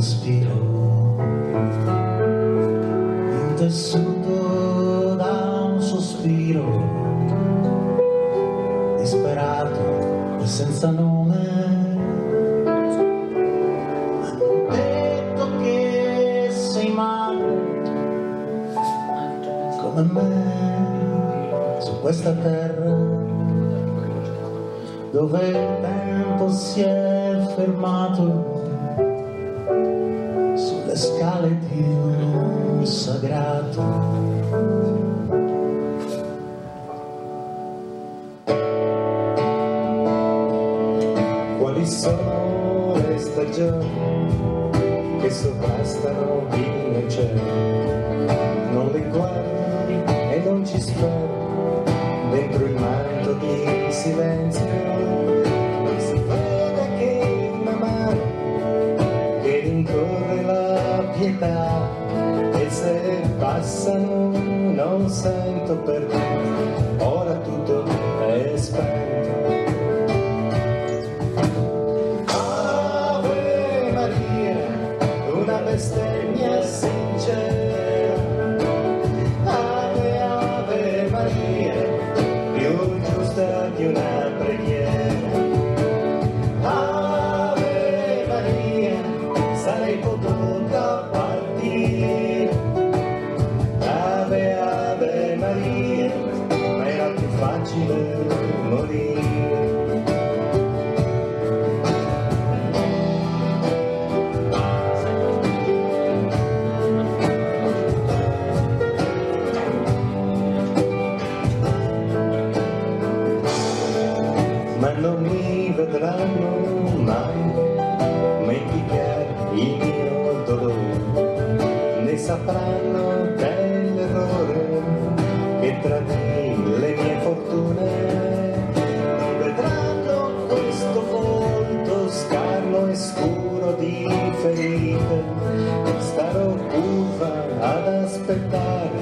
respiro, intessuto da un sospiro, disperato e senza nome. Hanno detto che sei male, come me, su questa terra dove il tempo si è fermato sulle scale di un sagrato. Quali sono le stagioni che sovrastano vino e cielo? Non le guardi e non ci speri dentro il manto di silenzio. Si vede che una mano che rincorre la pietà, e se passano non sento perché ora tutto è spento. Ave Maria, una bestemmia sincera. Ave, Ave Maria, più giusta di una preghiera. Ave Maria, sarei potuta partire. Ave, Ave Maria, ma era più facile morire. Ma non mi vedranno mai mendicare il mio dolore, ne sapranno dell'errore che tradì le mie fortune. Non vedranno questo volto scarno e scuro di ferite, starò curva ad aspettare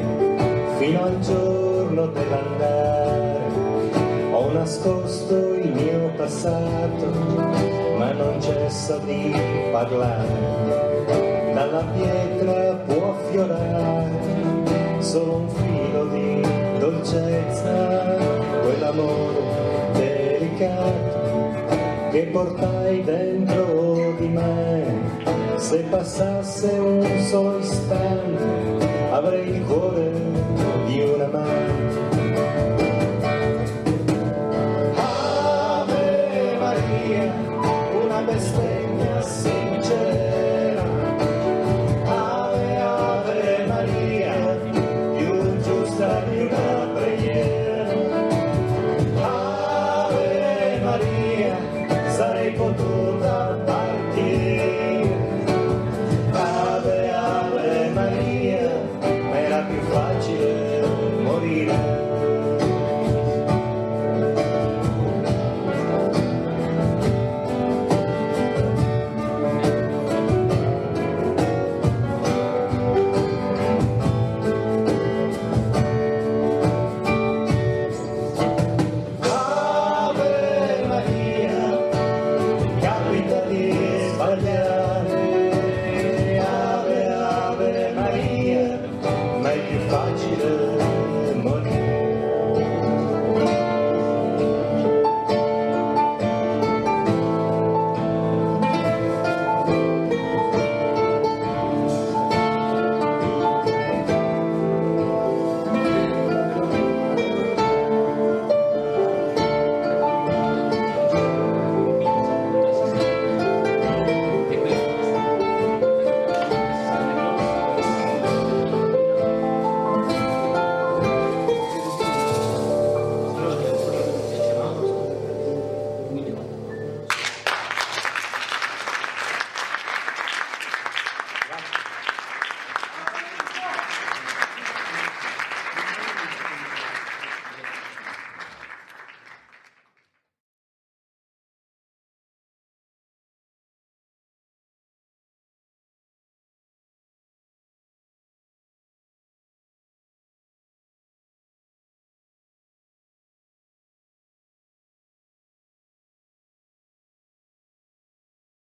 fino al giorno dell'andare. Ho nascosto il mio passato, ma non cessa di parlare. Dalla pietra può affiorare solo un filo di dolcezza, quell'amore delicato che portai dentro di me. Se passasse un solo istante avrei il cuore di un amante. Una bestemmia sincera. Ave, Ave Maria, più giusta di una preghiera. Ave Maria, sarei potuta partire. Ave, Ave Maria, ma era più facile morire. Capita di sbagliare.